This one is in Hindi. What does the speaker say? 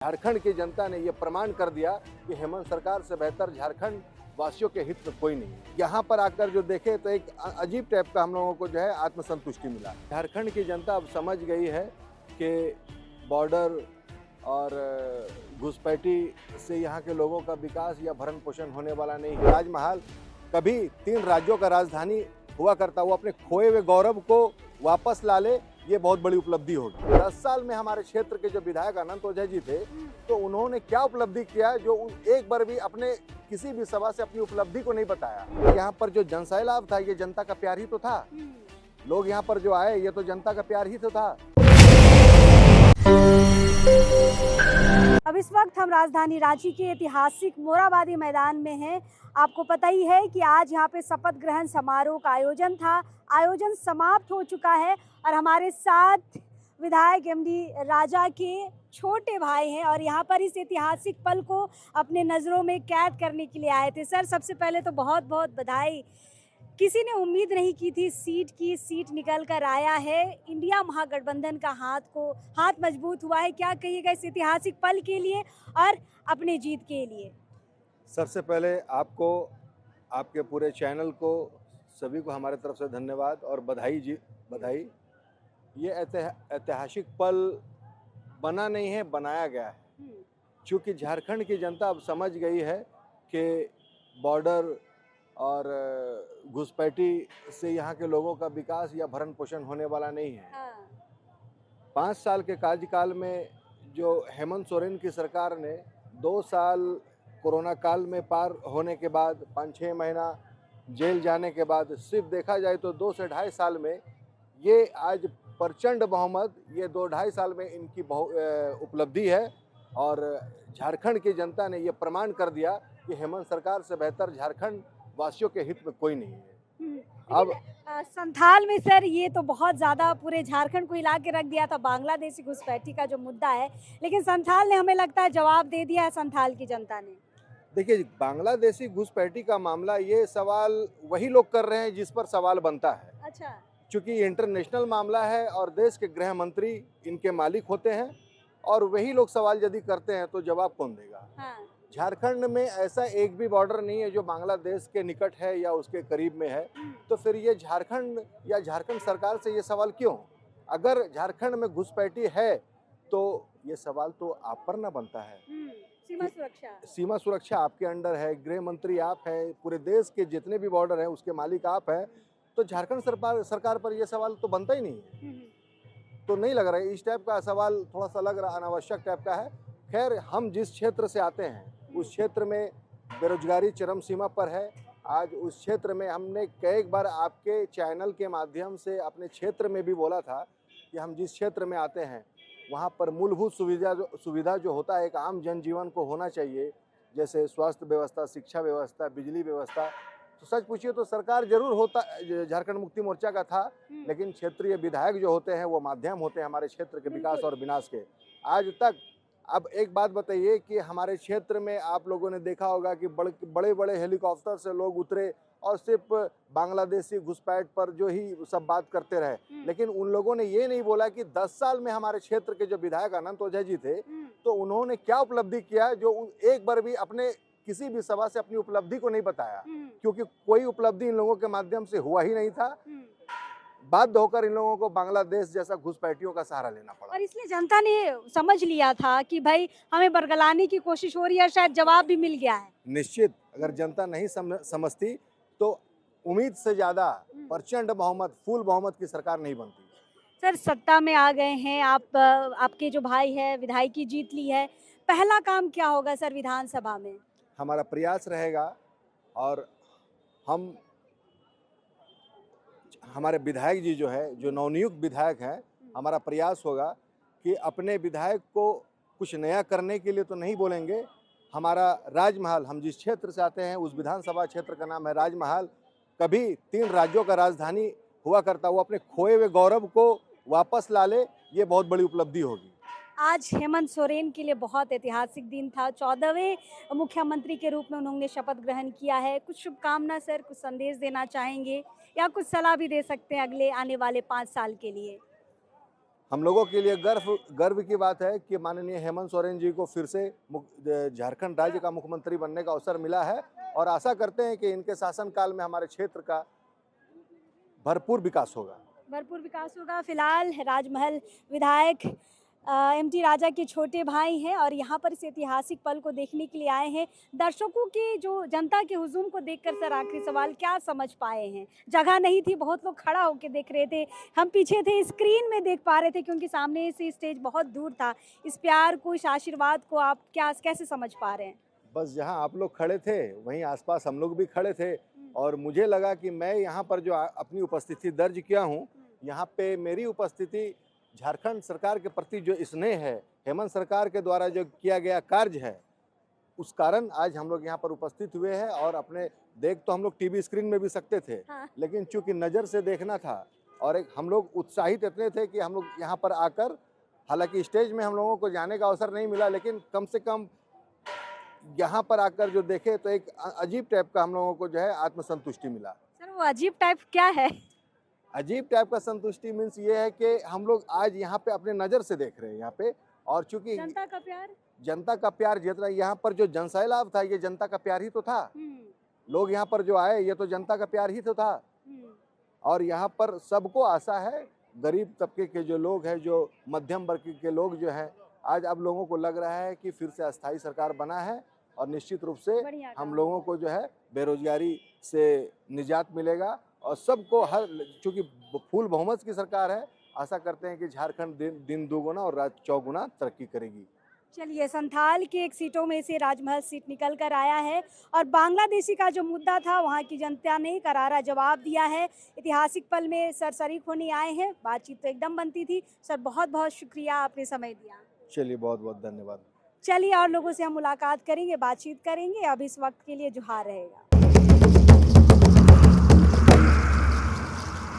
झारखंड की जनता ने ये प्रमाण कर दिया कि हेमंत सरकार से बेहतर झारखंड वासियों के हित में कोई नहीं है। यहाँ पर आकर जो देखे तो एक अजीब टाइप का हम लोगों को जो है आत्मसंतुष्टि मिला। झारखंड की जनता अब समझ गई है कि बॉर्डर और घुसपैठी से यहाँ के लोगों का विकास या भरण पोषण होने वाला नहीं है। राजमहल कभी 3 राज्यों का राजधानी हुआ करता, वो अपने खोए हुए गौरव को वापस ला ले, ये बहुत बड़ी उपलब्धि होगी। 10 साल में हमारे क्षेत्र के जो विधायक अनंत ओझा जी थे, तो उन्होंने क्या उपलब्धि किया जो एक बार भी अपने किसी भी सभा से अपनी उपलब्धि को नहीं बताया। यहाँ पर जो जनसैलाब था, ये जनता का प्यार ही तो था। लोग यहाँ पर जो आए, ये तो जनता का प्यार ही तो था। अब इस वक्त हम राजधानी रांची के ऐतिहासिक मोरहाबादी मैदान में हैं। आपको पता ही है कि आज यहाँ पे शपथ ग्रहण समारोह का आयोजन था। आयोजन समाप्त हो चुका है और हमारे साथ विधायक एमडी राजा के छोटे भाई हैं और यहाँ पर इस ऐतिहासिक पल को अपने नज़रों में कैद करने के लिए आए थे। सर, सबसे पहले तो बहुत बहुत बधाई। किसी ने उम्मीद नहीं की थी सीट निकल कर आया है। इंडिया महागठबंधन का हाथ मजबूत हुआ है। क्या कहिएगा इस ऐतिहासिक पल के लिए और अपने जीत के लिए? सबसे पहले आपको, आपके पूरे चैनल को, सभी को हमारे तरफ से धन्यवाद और बधाई जी, बधाई। ये ऐतिहासिक पल बना नहीं है, बनाया गया है। क्योंकि झारखंड की जनता अब समझ गई है कि बॉर्डर और घुसपैठी से यहाँ के लोगों का विकास या भरण पोषण होने वाला नहीं है। 5 साल के कार्यकाल में जो हेमंत सोरेन की सरकार ने 2 साल कोरोना काल में पार होने के बाद, 5-6 महीना जेल जाने के बाद, सिर्फ देखा जाए तो 2 से ढाई साल में ये आज प्रचंड बहुमत, ये 2-2.5 साल में इनकी उपलब्धि है। और झारखंड की जनता ने ये प्रमाण कर दिया कि हेमंत सरकार से बेहतर झारखंड वासियों के हित में कोई नहीं है। अब संथाल में सर, ये तो बहुत ज़्यादा पूरे झारखंड को हिला के रख दिया था, बांग्लादेशी घुसपैठी का जो मुद्दा है, लेकिन संथाल ने हमें लगता है जवाब दे दिया है संथाल की जनता ने। देखिए, बांग्लादेशी घुसपैठी का मामला, ये सवाल वही लोग कर रहे हैं जिस पर सवाल बनता है। अच्छा। क्योंकि ये इंटरनेशनल मामला है और देश के गृह मंत्री इनके मालिक होते हैं और वही लोग सवाल यदि करते हैं तो जवाब कौन देगा? हाँ। झारखंड में ऐसा एक भी बॉर्डर नहीं है जो बांग्लादेश के निकट है या उसके करीब में है, तो फिर ये झारखंड या झारखंड सरकार से ये सवाल क्यों? अगर झारखंड में घुसपैठी है तो ये सवाल तो आप पर ना बनता है। सीमा सुरक्षा आपके अंडर है, गृह मंत्री आप हैं, पूरे देश के जितने भी बॉर्डर हैं उसके मालिक आप हैं, तो झारखंड सरकार पर यह सवाल तो बनता ही नहीं है। तो नहीं लग रहा है, इस टाइप का सवाल थोड़ा सा लग रहा, अनावश्यक टाइप का है। खैर, हम जिस क्षेत्र से आते हैं उस क्षेत्र में बेरोजगारी चरम सीमा पर है। आज उस क्षेत्र में हमने कई बार आपके चैनल के माध्यम से अपने क्षेत्र में भी बोला था कि हम जिस क्षेत्र में आते हैं वहाँ पर मूलभूत सुविधा जो होता है एक आम जनजीवन को होना चाहिए, जैसे स्वास्थ्य व्यवस्था, शिक्षा व्यवस्था, बिजली व्यवस्था। तो सच पूछिए तो सरकार जरूर होता, झारखंड मुक्ति मोर्चा का था, लेकिन क्षेत्रीय विधायक जो होते हैं वो माध्यम होते हैं हमारे क्षेत्र के विकास और विनाश के आज तक। अब एक बात बताइए कि हमारे क्षेत्र में आप लोगों ने देखा होगा कि बड़े बड़े हेलीकॉप्टर से लोग उतरे और सिर्फ बांग्लादेशी घुसपैठ पर जो ही सब बात करते रहे, लेकिन उन लोगों ने ये नहीं बोला कि 10 साल में हमारे क्षेत्र के जो विधायक अनंत ओझा जी थे, तो उन्होंने क्या उपलब्धि किया जो एक बार भी अपने किसी भी सभा से अपनी उपलब्धि को नहीं बताया। क्योंकि कोई उपलब्धि इन लोगों के माध्यम से हुआ ही नहीं था। बाध्य होकर इन लोगों को बांग्लादेश जैसा घुसपैठियों का सहारा लेना पड़ा। और इसलिए जनता ने समझ लिया था कि भाई हमें बरगलाने की कोशिश हो रही है, शायद जवाब भी मिल गया है। निश्चित, अगर जनता नहीं समझती तो उम्मीद से ज्यादा प्रचंड बहुमत, फुल बहुमत की सरकार नहीं बनती। सर, सत्ता में आ गए हैं आप, आपके जो भाई है विधायकी जीत ली है, पहला काम क्या होगा सर विधानसभा में? हमारा प्रयास रहेगा और हमारे विधायक जी जो है, जो नवनियुक्त विधायक हैं, हमारा प्रयास होगा कि अपने विधायक को कुछ नया करने के लिए तो नहीं बोलेंगे। हमारा राजमहल, हम जिस क्षेत्र से आते हैं उस विधानसभा क्षेत्र का नाम है राजमहल, कभी 3 राज्यों का राजधानी हुआ करता, वो अपने खोए हुए गौरव को वापस ला ले, ये बहुत बड़ी उपलब्धि होगी। आज हेमंत सोरेन के लिए बहुत ऐतिहासिक दिन था। 14वें मुख्यमंत्री के रूप में उन्होंने शपथ ग्रहण किया है। कुछ शुभकामना सर, कुछ संदेश देना चाहेंगे या कुछ सलाह भी दे सकते हैं अगले आने वाले 5 साल के लिए? हम लोगों के लिए गर्व की बात है कि माननीय हेमंत सोरेन जी को फिर से झारखंड राज्य का मुख्यमंत्री बनने का अवसर मिला है और आशा करते हैं कि इनके शासनकाल में हमारे क्षेत्र का भरपूर विकास होगा। फिलहाल राजमहल विधायक एमटी राजा के छोटे भाई हैं और यहाँ पर इस ऐतिहासिक पल को देखने के लिए आए हैं। दर्शकों के जो जनता के हुजूम को देखकर सर आखिरी सवाल क्या समझ पाए हैं? जगह नहीं थी, बहुत लोग खड़ा होकर देख रहे थे, हम पीछे थे, स्क्रीन में देख पा रहे थे क्योंकि सामने से स्टेज बहुत दूर था। इस प्यार को, इस आशीर्वाद को आप कैसे समझ पा रहे हैं? बस जहाँ आप लोग खड़े थे वहीं आसपास हम लोग भी खड़े थे और मुझे लगा कि मैं यहाँ पर जो अपनी उपस्थिति दर्ज किया हूँ, यहाँ पे मेरी उपस्थिति झारखंड सरकार के प्रति जो स्नेह है, हेमंत सरकार के द्वारा जो किया गया कार्य है, उस कारण आज हम लोग यहाँ पर उपस्थित हुए हैं। और अपने देख तो हम लोग टीवी स्क्रीन में भी सकते थे, लेकिन चूंकि नज़र से देखना था और एक हम लोग उत्साहित इतने थे कि हम लोग यहाँ पर आकर, हालांकि स्टेज में हम लोगों को जाने का अवसर नहीं मिला, लेकिन कम से कम यहाँ पर आकर जो देखे तो एक अजीब टाइप का हम लोगों को जो है आत्मसंतुष्टि मिला। सर वो अजीब टाइप क्या है? अजीब टाइप का संतुष्टि मीन्स ये है कि हम लोग आज यहाँ पे अपने नज़र से देख रहे हैं यहाँ पे, और चूंकि जनता का प्यार जितना यहाँ पर जो जनसैलाब था, ये जनता का प्यार ही तो था। लोग यहाँ पर जो आए, ये तो जनता का प्यार ही तो था। और यहाँ पर सबको आशा है, गरीब तबके के जो लोग हैं, जो मध्यम वर्ग के लोग जो हैं, आज अब लोगों को लग रहा है कि फिर से अस्थायी सरकार बना है और निश्चित रूप से हम लोगों को जो है बेरोजगारी से निजात मिलेगा और सबको हर, चूंकि फुल बहुमत की सरकार है, आशा करते हैं कि झारखंड दिन दुगुना और रात चौगुना तरक्की करेगी। चलिए, संथाल की एक सीटों में से राजमहल सीट निकल कर आया है और बांग्लादेशी का जो मुद्दा था वहाँ की जनता ने करारा जवाब दिया है। ऐतिहासिक पल में सर शरीक होने आए हैं, बातचीत तो एकदम बनती थी। सर बहुत बहुत शुक्रिया, आपने समय दिया। चलिए, बहुत बहुत धन्यवाद। चलिए, और लोगों से हम मुलाकात करेंगे, बातचीत करेंगे। अब इस वक्त के लिए जोहार रहेगा।